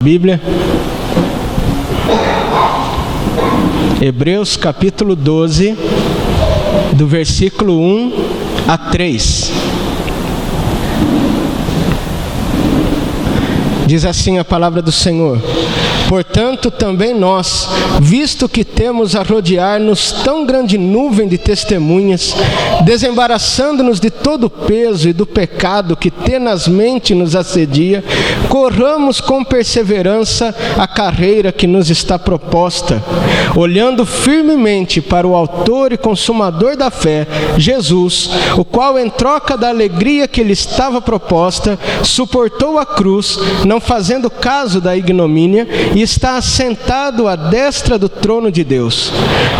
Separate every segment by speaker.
Speaker 1: Bíblia, Hebreus capítulo 12, do versículo 1 a 3. Diz assim a palavra do Senhor: portanto, também nós, visto que temos a rodear-nos tão grande nuvem de testemunhas, desembaraçando-nos de todo o peso e do pecado que tenazmente nos assedia, corramos com perseverança a carreira que nos está proposta, olhando firmemente para o autor e consumador da fé, Jesus, o qual, em troca da alegria que lhe estava proposta, suportou a cruz, não fazendo caso da ignomínia, e está assentado à destra do trono de Deus.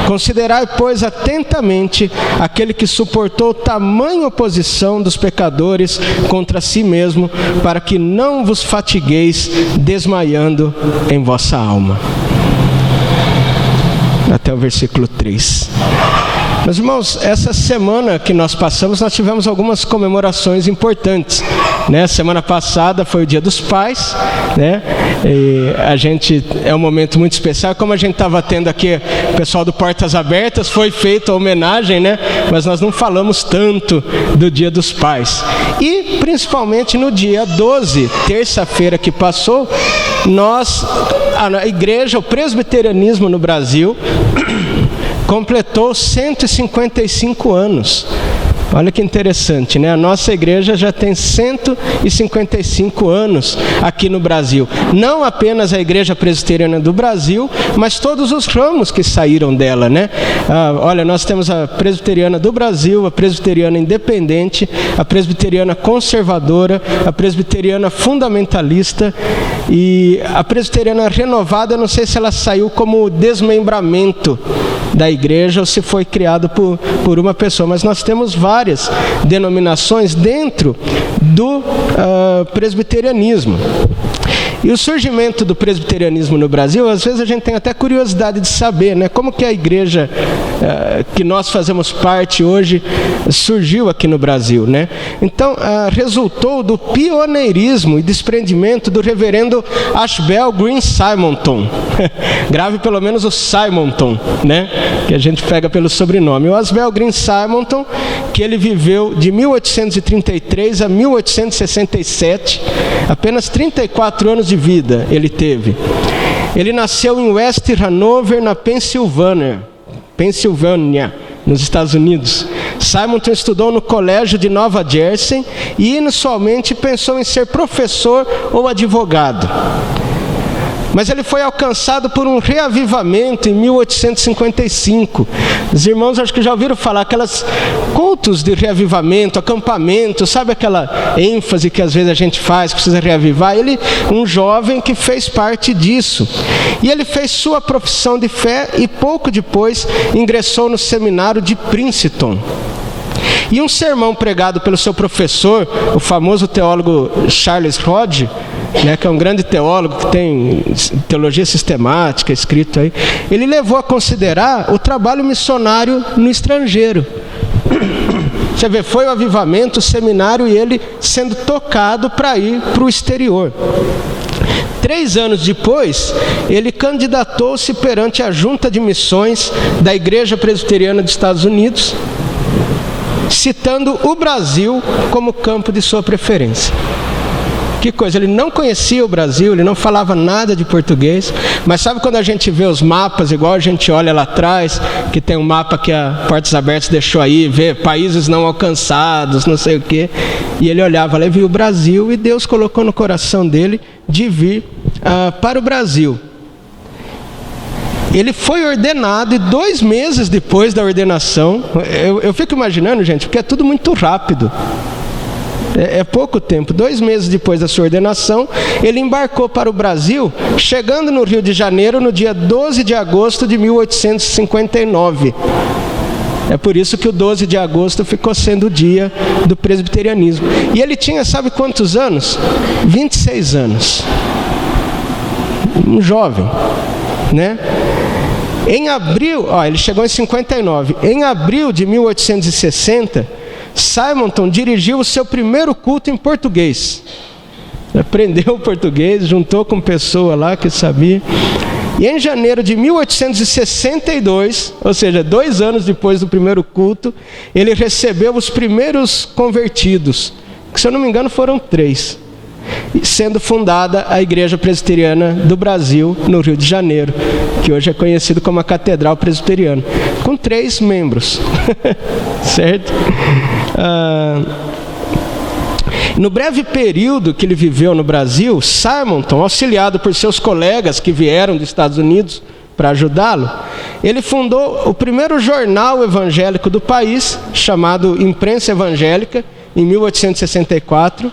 Speaker 1: Considerai, pois, atentamente aquele que suportou tamanha oposição dos pecadores contra si mesmo, para que não vos fatigueis desmaiando em vossa alma. Até o versículo 3. Meus irmãos, essa semana que nós passamos, nós tivemos algumas comemorações importantes, né? Semana passada foi o Dia dos Pais, né? E é um momento muito especial. Como a gente estava tendo aqui o pessoal do Portas Abertas, foi feita a homenagem, né? Mas nós não falamos tanto do Dia dos Pais. E principalmente no dia 12, terça-feira que passou, a igreja, o presbiterianismo no Brasil, completou 155 anos. Olha que interessante, né? A nossa igreja já tem 155 anos aqui no Brasil. Não apenas a Igreja Presbiteriana do Brasil, mas todos os ramos que saíram dela, né? Olha, nós temos a Presbiteriana do Brasil, a Presbiteriana Independente, a Presbiteriana Conservadora, a Presbiteriana Fundamentalista e a Presbiteriana Renovada. Eu não sei se ela saiu como desmembramento da igreja ou se foi criado por uma pessoa, mas nós temos várias denominações dentro do presbiterianismo. E o surgimento do presbiterianismo no Brasil, às vezes a gente tem até curiosidade de saber, né? Como que a igreja que nós fazemos parte hoje surgiu aqui no Brasil, né? Então, resultou do pioneirismo e desprendimento do reverendo Ashbel Green Simonton. Grave pelo menos o Simonton, né? Que a gente pega pelo sobrenome. O Ashbel Green Simonton, que ele viveu de 1833 a 1867, apenas 34 anos de vida ele teve. Ele nasceu em West Hanover, na Pensilvânia, nos Estados Unidos. Simonton estudou no colégio de Nova Jersey e inicialmente pensou em ser professor ou advogado. Mas ele foi alcançado por um reavivamento em 1855. Os irmãos acho que já ouviram falar, aquelas cultos de reavivamento, acampamento, sabe aquela ênfase que às vezes a gente faz, precisa reavivar? Ele, um jovem que fez parte disso. E ele fez sua profissão de fé e pouco depois ingressou no seminário de Princeton. E um sermão pregado pelo seu professor, o famoso teólogo Charles Hodge, né, que é um grande teólogo que tem teologia sistemática escrito aí, ele levou a considerar o trabalho missionário no estrangeiro. Você vê, foi o avivamento, o seminário e ele sendo tocado para ir para o exterior. 3 anos depois, ele candidatou-se perante a Junta de Missões da Igreja Presbiteriana dos Estados Unidos, citando o Brasil como campo de sua preferência. Que coisa, ele não conhecia o Brasil, ele não falava nada de português, mas sabe quando a gente vê os mapas, igual a gente olha lá atrás, que tem um mapa que a Portas Abertas deixou aí, vê países não alcançados, não sei o quê, e ele olhava lá e viu o Brasil, e Deus colocou no coração dele de vir para o Brasil. Ele foi ordenado e 2 meses depois da ordenação, eu fico imaginando, gente, porque é tudo muito rápido. É pouco tempo. 2 meses depois da sua ordenação, ele embarcou para o Brasil, chegando no Rio de Janeiro no dia 12 de agosto de 1859. É por isso que o 12 de agosto ficou sendo o dia do presbiterianismo. E ele tinha, sabe quantos anos? 26 anos. Um jovem, né? Em abril, ele chegou em 59. Em abril de 1860, Simonton dirigiu o seu primeiro culto em português. Aprendeu o português, juntou com pessoa lá que sabia. E em janeiro de 1862, ou seja, 2 anos depois do primeiro culto, ele recebeu os primeiros convertidos, que se eu não me engano foram 3, sendo fundada a Igreja Presbiteriana do Brasil, no Rio de Janeiro, que hoje é conhecido como a Catedral Presbiteriana, com 3 membros, certo? No breve período que ele viveu no Brasil, Simonton, auxiliado por seus colegas que vieram dos Estados Unidos para ajudá-lo, ele fundou o primeiro jornal evangélico do país, chamado Imprensa Evangélica, em 1864.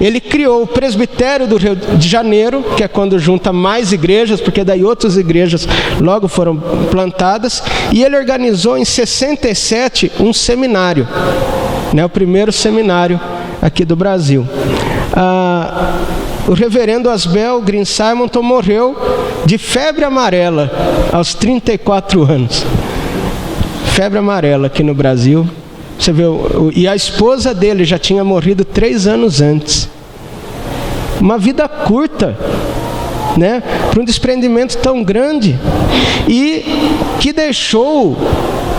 Speaker 1: Ele criou o Presbitério do Rio de Janeiro, que é quando junta mais igrejas, porque daí outras igrejas logo foram plantadas, e ele organizou em 67 um seminário, o primeiro seminário aqui do Brasil. O reverendo Asbel Green Simonton morreu de febre amarela aos 34 anos. Febre amarela aqui no Brasil. Você vê, e a esposa dele já tinha morrido 3 anos antes. Uma vida curta, para um desprendimento tão grande, e que deixou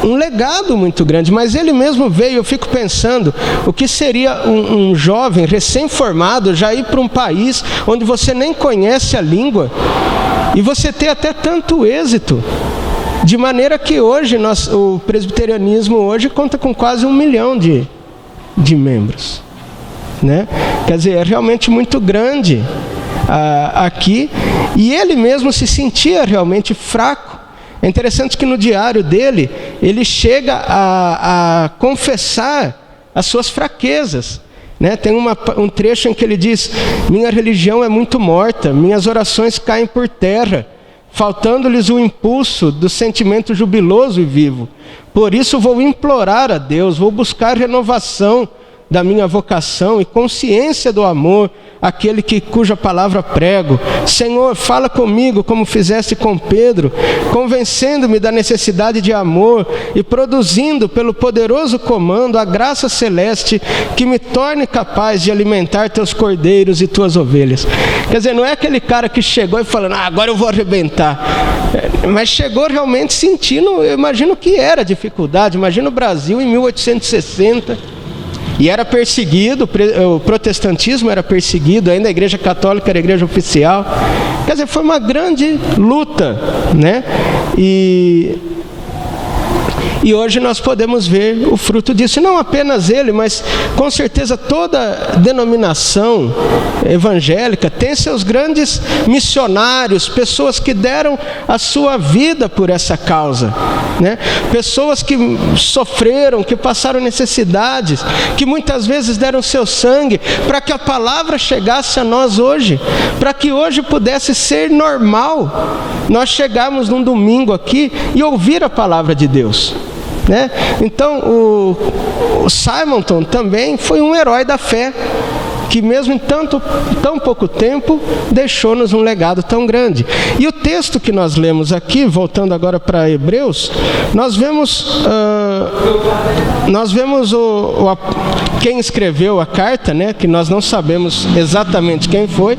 Speaker 1: um legado muito grande. Mas ele mesmo veio, eu fico pensando, o que seria um jovem recém-formado já ir para um país onde você nem conhece a língua, e você ter até tanto êxito, de maneira que hoje o presbiterianismo hoje conta com quase 1 milhão de membros, Quer dizer, é realmente muito grande aqui, e ele mesmo se sentia realmente fraco. É interessante que no diário dele, ele chega a confessar as suas fraquezas. Tem um trecho em que ele diz: minha religião é muito morta, minhas orações caem por terra, faltando-lhes o impulso do sentimento jubiloso e vivo. Por isso vou implorar a Deus, vou buscar renovação da minha vocação e consciência do amor, aquele cuja palavra prego. Senhor, fala comigo como fizeste com Pedro, convencendo-me da necessidade de amor e produzindo pelo poderoso comando a graça celeste que me torne capaz de alimentar teus cordeiros e tuas ovelhas. Quer dizer, não é aquele cara que chegou e falando: agora eu vou arrebentar, mas chegou realmente sentindo, eu imagino que era dificuldade. Imagina o Brasil em 1860, e era perseguido, o protestantismo era perseguido, ainda a igreja católica era a igreja oficial. Quer dizer, foi uma grande luta, E hoje nós podemos ver o fruto disso. E não apenas ele, mas com certeza toda denominação evangélica tem seus grandes missionários, pessoas que deram a sua vida por essa causa, Pessoas que sofreram, que passaram necessidades, que muitas vezes deram seu sangue para que a palavra chegasse a nós hoje, para que hoje pudesse ser normal nós chegarmos num domingo aqui e ouvir a palavra de Deus. Então o Simonton também foi um herói da fé, que mesmo em tão pouco tempo deixou-nos um legado tão grande. E o texto que nós lemos aqui, voltando agora para Hebreus, nós vemos quem escreveu a carta, que nós não sabemos exatamente quem foi,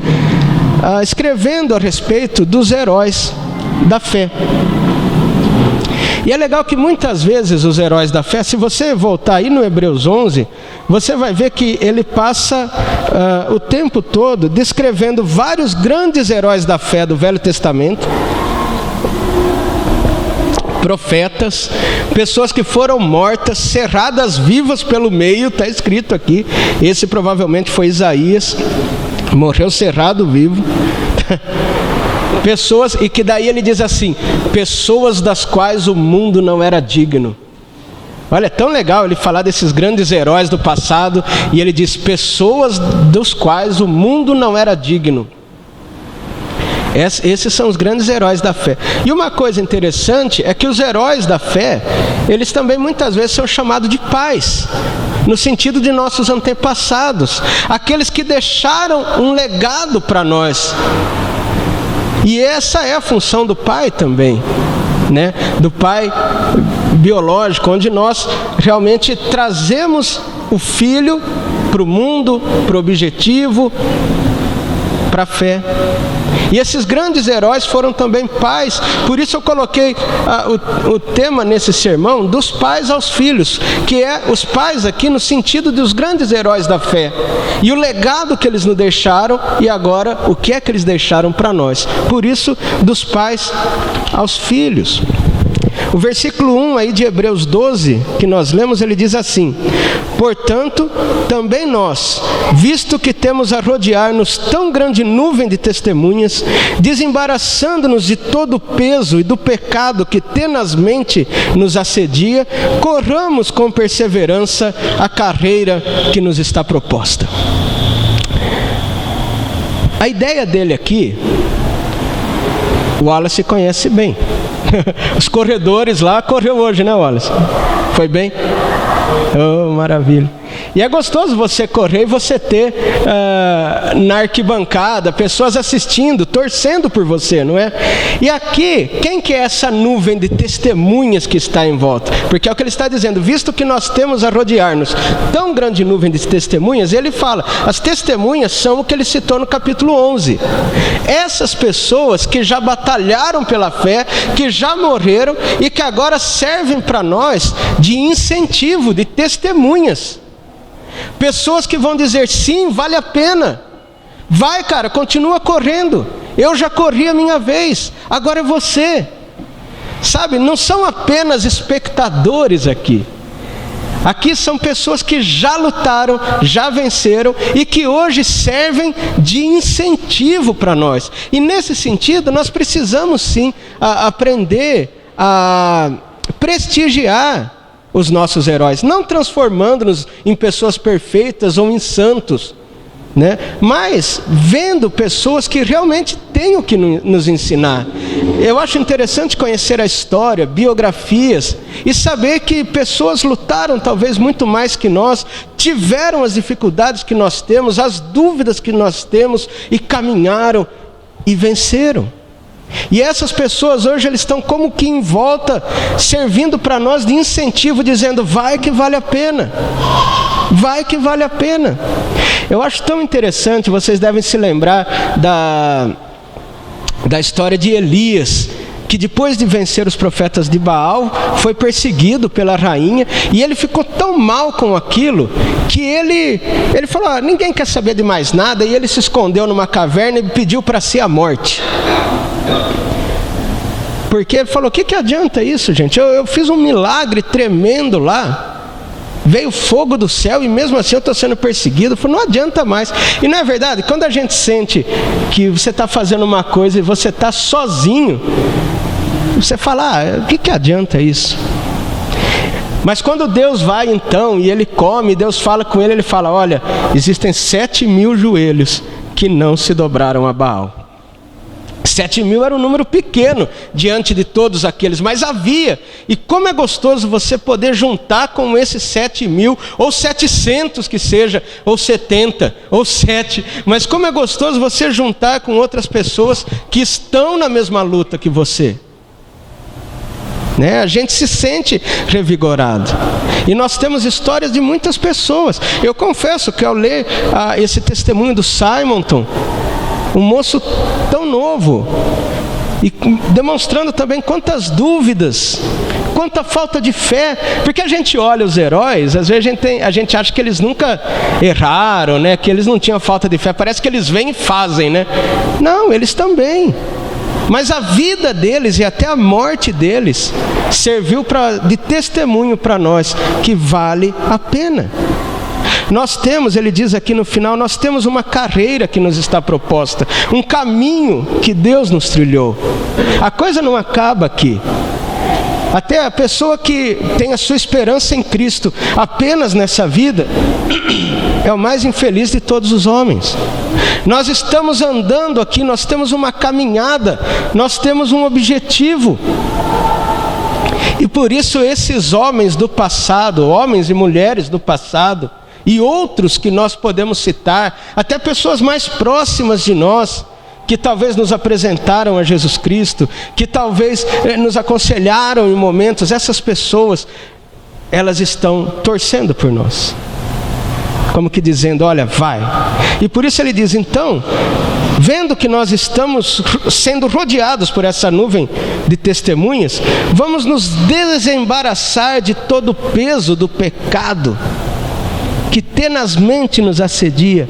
Speaker 1: escrevendo a respeito dos heróis da fé. E é legal que muitas vezes os heróis da fé, se você voltar aí no Hebreus 11, você vai ver que ele passa o tempo todo descrevendo vários grandes heróis da fé do Velho Testamento, profetas, pessoas que foram mortas, cerradas vivas pelo meio, está escrito aqui. Esse provavelmente foi Isaías, morreu cerrado vivo. Pessoas, e que daí ele diz assim: pessoas das quais o mundo não era digno. Olha, é tão legal ele falar desses grandes heróis do passado, e ele diz: pessoas dos quais o mundo não era digno. Esses são os grandes heróis da fé. E uma coisa interessante é que os heróis da fé, eles também muitas vezes são chamados de pais, no sentido de nossos antepassados, aqueles que deixaram um legado para nós. E essa é a função do pai também, do pai biológico, onde nós realmente trazemos o filho para o mundo, para o objetivo para a fé. E esses grandes heróis foram também pais. Por isso eu coloquei o tema nesse sermão, dos pais aos filhos, que é os pais aqui no sentido dos grandes heróis da fé. E o legado que eles nos deixaram, e agora o que é que eles deixaram para nós. Por isso, dos pais aos filhos. O versículo 1 aí de Hebreus 12, que nós lemos, ele diz assim: portanto, também nós, visto que temos a rodear-nos tão grande nuvem de testemunhas, desembaraçando-nos de todo o peso e do pecado que tenazmente nos assedia, corramos com perseverança a carreira que nos está proposta. A ideia dele aqui, o Wallace conhece bem. Os corredores lá, correu hoje, né, Wallace? Foi bem? Oh, maravilha. E é gostoso você correr e você ter na arquibancada pessoas assistindo, torcendo por você, não é? E aqui, quem que é essa nuvem de testemunhas que está em volta? Porque é o que ele está dizendo, visto que nós temos a rodear-nos tão grande nuvem de testemunhas, ele fala, as testemunhas são o que ele citou no capítulo 11. Essas pessoas que já batalharam pela fé, que já morreram e que agora servem para nós de incentivo, de testemunhas. Pessoas que vão dizer, sim, vale a pena. Vai, cara, continua correndo. Eu já corri a minha vez, agora é você. Sabe, não são apenas espectadores aqui. Aqui são pessoas que já lutaram, já venceram e que hoje servem de incentivo para nós. E nesse sentido, nós precisamos sim aprender a prestigiar os nossos heróis, não transformando-nos em pessoas perfeitas ou em santos, né? Mas vendo pessoas que realmente têm o que nos ensinar. Eu acho interessante conhecer a história, biografias, e saber que pessoas lutaram talvez muito mais que nós, tiveram as dificuldades que nós temos, as dúvidas que nós temos, e caminharam e venceram. E essas pessoas hoje eles estão como que em volta, servindo para nós de incentivo, dizendo, vai que vale a pena, vai que vale a pena. Eu acho tão interessante, vocês devem se lembrar da história de Elias, que depois de vencer os profetas de Baal, foi perseguido pela rainha, e ele ficou tão mal com aquilo, que ele falou, ninguém quer saber de mais nada, e ele se escondeu numa caverna e pediu para si a morte. Porque ele falou, o que adianta isso, gente? Eu fiz um milagre tremendo lá, veio fogo do céu e mesmo assim eu estou sendo perseguido. Falei, não adianta mais. E não é verdade? Quando a gente sente que você está fazendo uma coisa e você está sozinho, você fala, o que adianta isso? Mas quando Deus vai então e ele come, Deus fala com ele, ele fala, olha, existem 7.000 joelhos que não se dobraram a Baal. 7.000 era um número pequeno diante de todos aqueles, mas havia. E como é gostoso você poder juntar com esses 7.000, ou 700 que seja, ou 70, ou 7. Mas como é gostoso você juntar com outras pessoas que estão na mesma luta que você. A gente se sente revigorado. E nós temos histórias de muitas pessoas. Eu confesso que ao ler esse testemunho do Simonton, um moço tão novo, e demonstrando também quantas dúvidas, quanta falta de fé, porque a gente olha os heróis, às vezes a gente acha que eles nunca erraram, né? Que eles não tinham falta de fé, parece que eles vêm e fazem, né? Não, eles também. Mas a vida deles e até a morte deles serviu de testemunho para nós que vale a pena. Nós temos, ele diz aqui no final, nós temos uma carreira que nos está proposta, um caminho que Deus nos trilhou. A coisa não acaba aqui. Até a pessoa que tem a sua esperança em Cristo apenas nessa vida, é o mais infeliz de todos os homens. Nós estamos andando aqui, nós temos uma caminhada, nós temos um objetivo. E por isso esses homens do passado, homens e mulheres do passado, e outros que nós podemos citar, até pessoas mais próximas de nós, que talvez nos apresentaram a Jesus Cristo, que talvez nos aconselharam em momentos, essas pessoas, elas estão torcendo por nós, como que dizendo, olha, vai. E por isso ele diz, então, vendo que nós estamos sendo rodeados por essa nuvem de testemunhas, vamos nos desembaraçar de todo o peso do pecado que tenazmente nos assedia.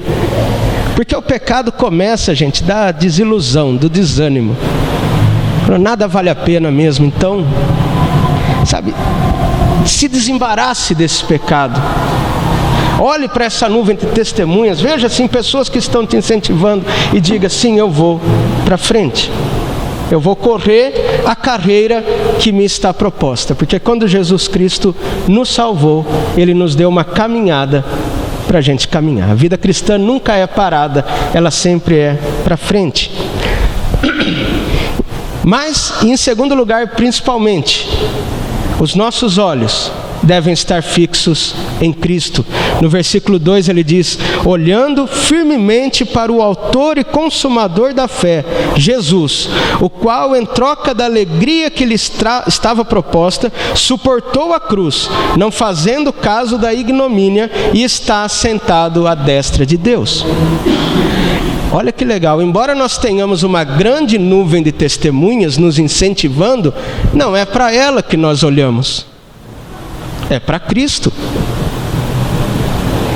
Speaker 1: Porque o pecado começa, gente, da desilusão, do desânimo. Nada vale a pena mesmo. Então, sabe, se desembarace desse pecado. Olhe para essa nuvem de testemunhas, veja assim pessoas que estão te incentivando e diga: sim, eu vou para frente. Eu vou correr a carreira que me está proposta. Porque quando Jesus Cristo nos salvou, Ele nos deu uma caminhada para a gente caminhar. A vida cristã nunca é parada, ela sempre é para frente. Mas, em segundo lugar, principalmente, os nossos olhos devem estar fixos em Cristo. No versículo 2 ele diz: olhando firmemente para o autor e consumador da fé, Jesus, o qual, em troca da alegria que lhe estava proposta, suportou a cruz, não fazendo caso da ignomínia, e está sentado à destra de Deus. Olha que legal, embora nós tenhamos uma grande nuvem de testemunhas nos incentivando, não é para ela que nós olhamos, é para Cristo.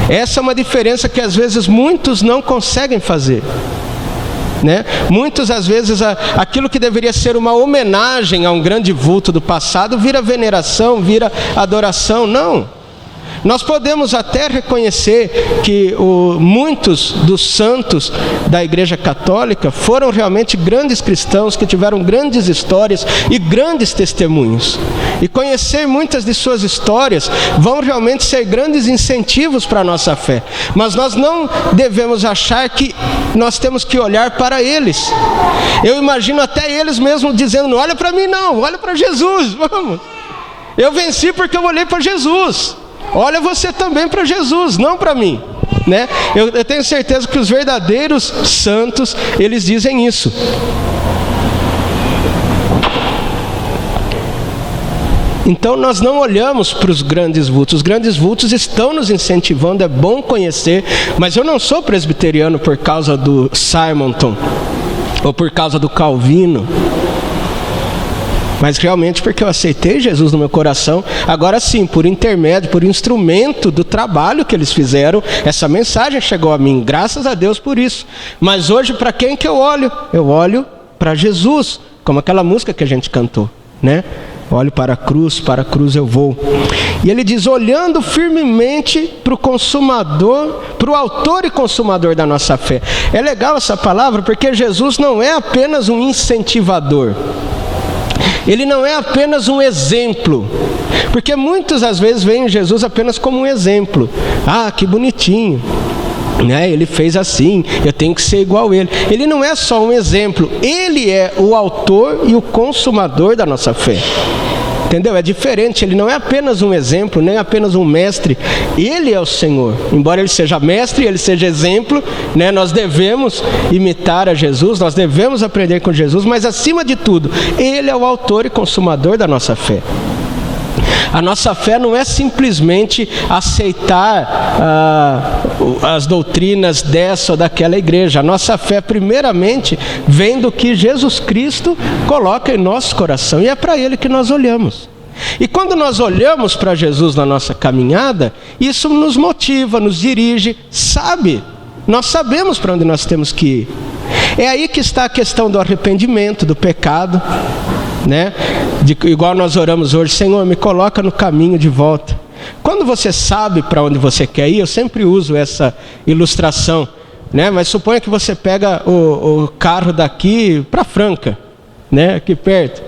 Speaker 1: Essa é uma diferença que às vezes muitos não conseguem fazer, né? Muitos, às vezes, aquilo que deveria ser uma homenagem a um grande vulto do passado vira veneração, vira adoração. Não. Nós podemos até reconhecer que muitos dos santos da Igreja Católica foram realmente grandes cristãos que tiveram grandes histórias e grandes testemunhos. E conhecer muitas de suas histórias vão realmente ser grandes incentivos para a nossa fé. Mas nós não devemos achar que nós temos que olhar para eles. Eu imagino até eles mesmos dizendo: não olha para mim não, olha para Jesus, vamos. Eu venci porque eu olhei para Jesus. Olha você também para Jesus, não para mim, né? Eu tenho certeza que os verdadeiros santos, eles dizem isso. Então nós não olhamos para os grandes vultos. Os grandes vultos estão nos incentivando, é bom conhecer. Mas eu não sou presbiteriano por causa do Simonton ou por causa do Calvino, mas realmente porque eu aceitei Jesus no meu coração. Agora sim, por intermédio, por instrumento do trabalho que eles fizeram, essa mensagem chegou a mim, graças a Deus por isso. Mas hoje para quem que eu olho? Eu olho para Jesus, como aquela música que a gente cantou, né? Olho para a cruz eu vou. E ele diz: olhando firmemente para o consumador, para o autor e consumador da nossa fé. É legal essa palavra, porque Jesus não é apenas um incentivador. Ele não é apenas um exemplo, porque muitas às vezes veem Jesus apenas como um exemplo. Ah, que bonitinho, né? Ele fez assim, eu tenho que ser igual a ele. Ele não é só um exemplo, ele é o autor e o consumador da nossa fé. Entendeu? É diferente, ele não é apenas um exemplo, nem apenas um mestre. Ele é o Senhor. Embora ele seja mestre, ele seja exemplo, né? Nós devemos imitar a Jesus, nós devemos aprender com Jesus, mas acima de tudo, ele é o autor e consumador da nossa fé. A nossa fé não é simplesmente aceitar as doutrinas dessa ou daquela igreja. A nossa fé, primeiramente, vem do que Jesus Cristo coloca em nosso coração. E é para Ele que nós olhamos. E quando nós olhamos para Jesus na nossa caminhada, isso nos motiva, nos dirige, nós sabemos para onde nós temos que ir. É aí que está a questão do arrependimento, do pecado, né? Igual nós oramos hoje: Senhor, me coloca no caminho de volta. Quando você sabe para onde você quer ir, eu sempre uso essa ilustração, né? Mas suponha que você pega o carro daqui para Franca, né? Aqui perto.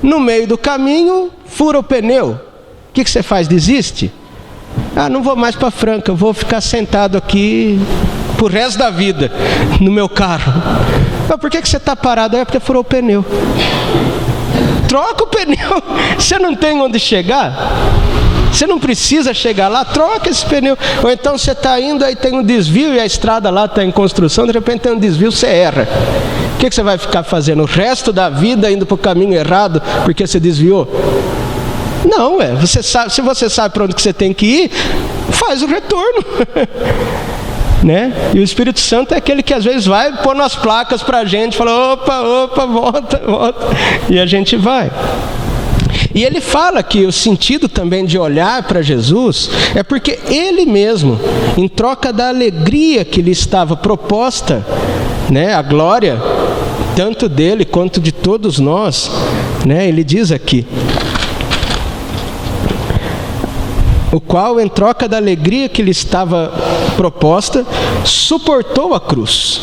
Speaker 1: No meio do caminho, fura o pneu. O que você faz? Desiste? Ah, não vou mais para Franca, eu vou ficar sentado aqui pro resto da vida no meu carro. Mas por que você está parado? É porque furou o pneu. Troca o pneu. Você não tem onde chegar? Você não precisa chegar lá? Troca esse pneu. Ou então você está indo, aí tem um desvio e a estrada lá está em construção, de repente tem um desvio, você erra. O que você vai ficar fazendo o resto da vida indo para o caminho errado porque você desviou? Não, se você sabe para onde que você tem que ir, faz o retorno. né? E o Espírito Santo é aquele que às vezes vai pôr nas placas para a gente, fala, opa, volta. E a gente vai. E ele fala que o sentido também de olhar para Jesus é porque ele mesmo, em troca da alegria que lhe estava proposta, né, a glória, tanto dele quanto de todos nós, né, ele diz aqui, o qual, em troca da alegria que lhe estava proposta, suportou a cruz,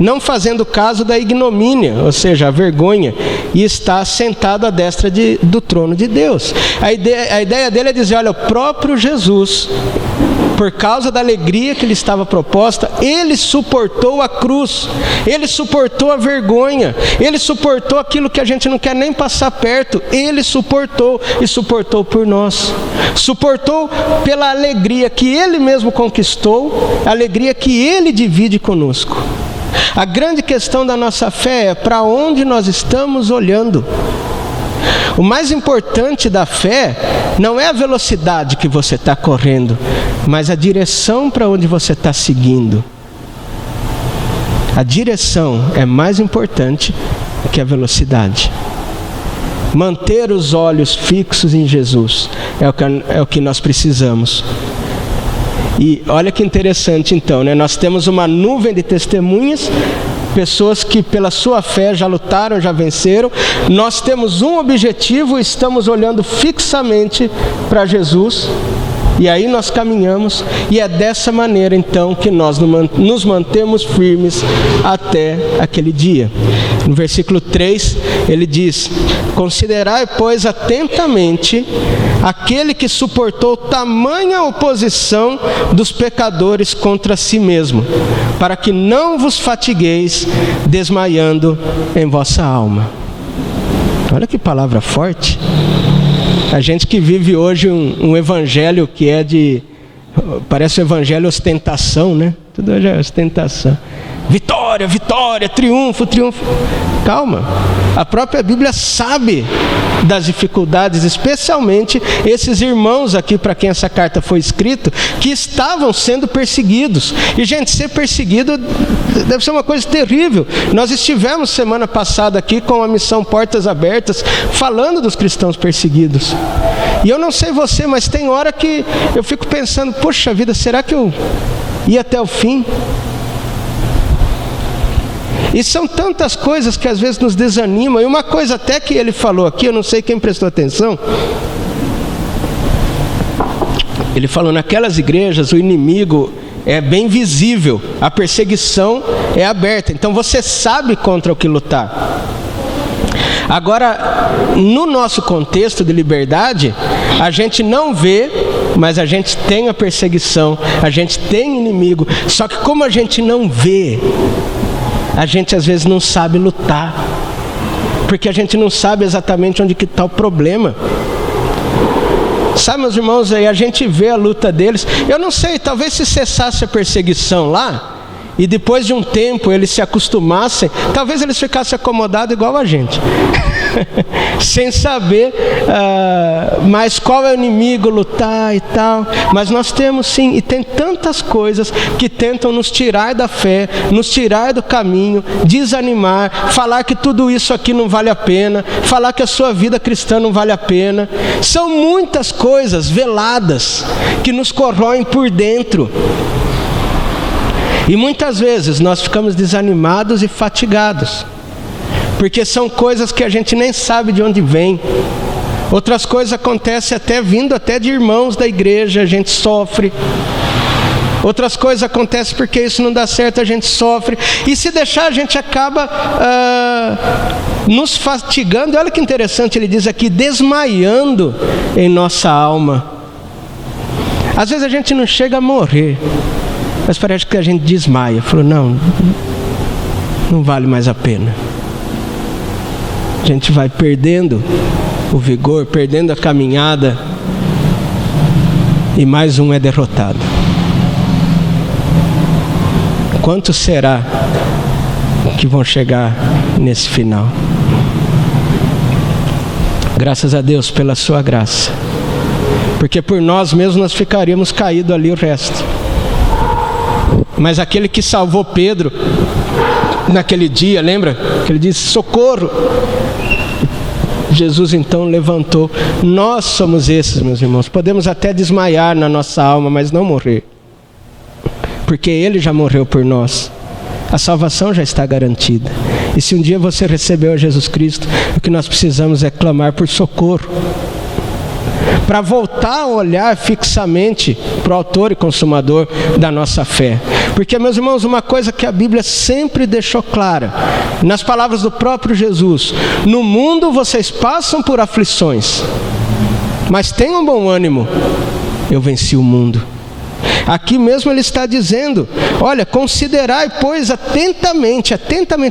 Speaker 1: não fazendo caso da ignomínia, ou seja, a vergonha, e está sentado à destra do trono de Deus. A ideia dele é dizer, olha, o próprio Jesus, por causa da alegria que lhe estava proposta, ele suportou a cruz, ele suportou a vergonha, ele suportou aquilo que a gente não quer nem passar perto, ele suportou e suportou por nós, suportou pela alegria que ele mesmo conquistou, a alegria que ele divide conosco. A grande questão da nossa fé é para onde nós estamos olhando. O mais importante da fé não é a velocidade que você está correndo, mas a direção para onde você está seguindo. A direção é mais importante que a velocidade. Manter os olhos fixos em Jesus é o que nós precisamos. E olha que interessante então, né? Nós temos uma nuvem de testemunhas, pessoas que pela sua fé já lutaram, já venceram. Nós temos um objetivo, estamos olhando fixamente para Jesus. E aí nós caminhamos, e é dessa maneira então que nós nos mantemos firmes até aquele dia. No versículo 3 ele diz, considerai pois atentamente aquele que suportou tamanha oposição dos pecadores contra si mesmo, para que não vos fatigueis desmaiando em vossa alma. Olha que palavra forte. A gente que vive hoje um evangelho que parece um evangelho ostentação, né? Tudo hoje é ostentação. Vitória, vitória, triunfo, triunfo. Calma, a própria Bíblia sabe das dificuldades, especialmente esses irmãos aqui para quem essa carta foi escrita, que estavam sendo perseguidos. E gente, ser perseguido deve ser uma coisa terrível. Nós estivemos semana passada aqui com a missão Portas Abertas, falando dos cristãos perseguidos. E eu não sei você, mas tem hora que eu fico pensando, poxa vida, será que eu ia até o fim? E são tantas coisas que às vezes nos desanimam. E uma coisa até que ele falou aqui, eu não sei quem prestou atenção. Ele falou, naquelas igrejas o inimigo é bem visível, a perseguição é aberta. Então você sabe contra o que lutar. Agora, no nosso contexto de liberdade, a gente não vê, mas a gente tem a perseguição, a gente tem inimigo. Só que como a gente não vê, a gente às vezes não sabe lutar, porque a gente não sabe exatamente onde que está o problema. Sabe, meus irmãos, aí a gente vê a luta deles. Eu não sei, talvez se cessasse a perseguição lá, e depois de um tempo eles se acostumassem, talvez eles ficassem acomodados igual a gente. Sem saber mais qual é o inimigo, lutar e tal. Mas nós temos sim, e tem tantas coisas que tentam nos tirar da fé, nos tirar do caminho, desanimar, falar que tudo isso aqui não vale a pena, falar que a sua vida cristã não vale a pena. São muitas coisas veladas que nos corroem por dentro. E muitas vezes nós ficamos desanimados e fatigados, porque são coisas que a gente nem sabe de onde vem. Outras coisas acontecem vindo até de irmãos da igreja, a gente sofre. Outras coisas acontecem porque isso não dá certo, a gente sofre. E se deixar, a gente acaba nos fatigando. Olha que interessante, ele diz aqui, desmaiando em nossa alma. Às vezes a gente não chega a morrer, mas parece que a gente desmaia. Falou, não vale mais a pena. A gente vai perdendo o vigor, perdendo a caminhada, e mais um é derrotado. Quantos será que vão chegar nesse final? Graças a Deus pela sua graça, porque por nós mesmos nós ficaríamos caídos ali o resto. Mas aquele que salvou Pedro naquele dia, lembra? Que ele disse: socorro! Jesus então levantou. Nós somos esses, meus irmãos. Podemos até desmaiar na nossa alma, mas não morrer, porque Ele já morreu por nós. A salvação já está garantida. E se um dia você recebeu a Jesus Cristo, o que nós precisamos é clamar por socorro, para voltar a olhar fixamente para o autor e consumador da nossa fé. Porque, meus irmãos, uma coisa que a Bíblia sempre deixou clara, nas palavras do próprio Jesus: no mundo vocês passam por aflições, mas tenham bom ânimo, eu venci o mundo. Aqui mesmo ele está dizendo: olha, considerai, pois, atentamente,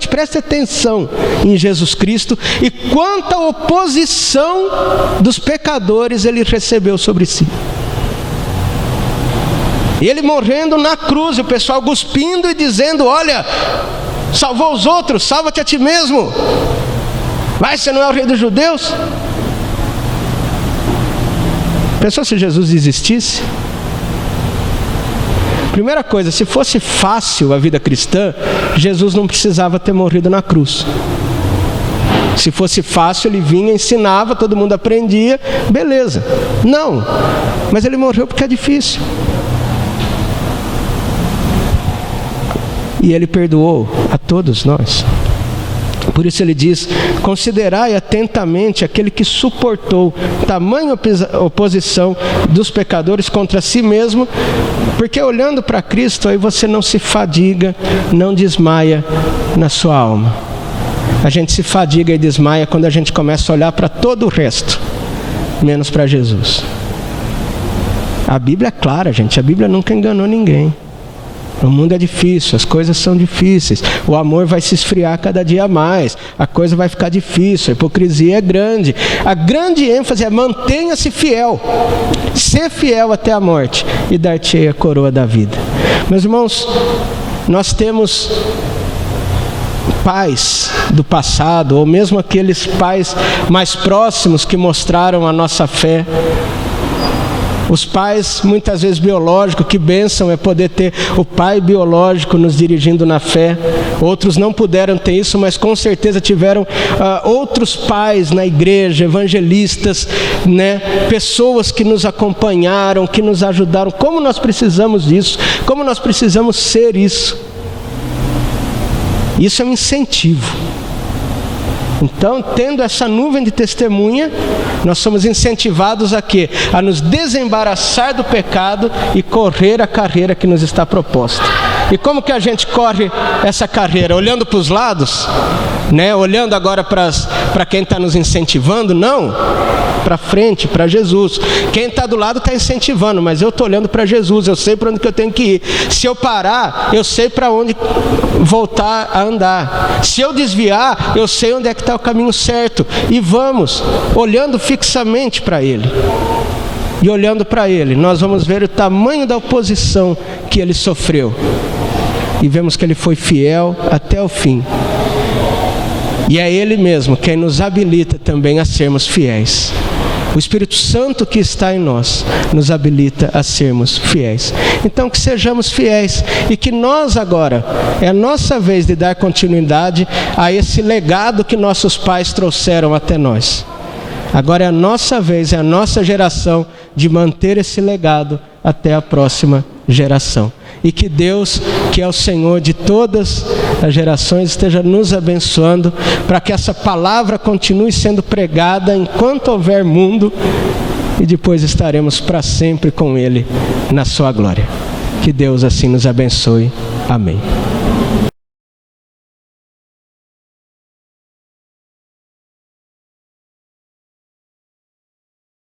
Speaker 1: preste atenção em Jesus Cristo, e quanta oposição dos pecadores ele recebeu sobre si. Ele morrendo na cruz, e o pessoal cuspindo e dizendo: olha, salvou os outros, salva-te a ti mesmo. Vai, você não é o rei dos judeus? Pensou se Jesus existisse? Primeira coisa, se fosse fácil a vida cristã, Jesus não precisava ter morrido na cruz. Se fosse fácil, ele vinha, ensinava, todo mundo aprendia, beleza. Não, mas ele morreu porque é difícil. E ele perdoou a todos nós. Por isso ele diz: considerai atentamente aquele que suportou tamanha oposição dos pecadores contra si mesmo, porque olhando para Cristo, aí você não se fadiga, não desmaia na sua alma. A gente se fadiga e desmaia quando a gente começa a olhar para todo o resto, menos para Jesus. A Bíblia é clara, gente, a Bíblia nunca enganou ninguém. O mundo é difícil, as coisas são difíceis, o amor vai se esfriar cada dia mais, a coisa vai ficar difícil, a hipocrisia é grande. A grande ênfase é: mantenha-se fiel, ser fiel até a morte, e dar-te-ei a coroa da vida. Meus irmãos, nós temos pais do passado, ou mesmo aqueles pais mais próximos que mostraram a nossa fé. Os pais, muitas vezes biológicos, que bênção é poder ter o pai biológico nos dirigindo na fé. Outros não puderam ter isso, mas com certeza tiveram outros pais na igreja, evangelistas, né? Pessoas que nos acompanharam, que nos ajudaram. Como nós precisamos disso, como nós precisamos ser isso. Isso é um incentivo. Então, tendo essa nuvem de testemunha, nós somos incentivados a quê? A nos desembaraçar do pecado e correr a carreira que nos está proposta. E como que a gente corre essa carreira? Olhando para os lados? Né? Olhando agora para quem está nos incentivando? Não, para frente, para Jesus. Quem está do lado está incentivando, mas eu estou olhando para Jesus, eu sei para onde que eu tenho que ir. Se eu parar, eu sei para onde voltar a andar. Se eu desviar, eu sei onde é que está o caminho certo. E vamos, olhando fixamente para Ele. E olhando para Ele, nós vamos ver o tamanho da oposição que Ele sofreu. E vemos que Ele foi fiel até o fim. E é Ele mesmo quem nos habilita também a sermos fiéis. O Espírito Santo que está em nós nos habilita a sermos fiéis. Então que sejamos fiéis e que nós agora, é a nossa vez de dar continuidade a esse legado que nossos pais trouxeram até nós. Agora é a nossa vez, é a nossa geração de manter esse legado até a próxima geração. E que Deus, que é o Senhor de todas as gerações, esteja nos abençoando para que essa palavra continue sendo pregada enquanto houver mundo, e depois estaremos para sempre com Ele na sua glória. Que Deus assim nos abençoe. Amém.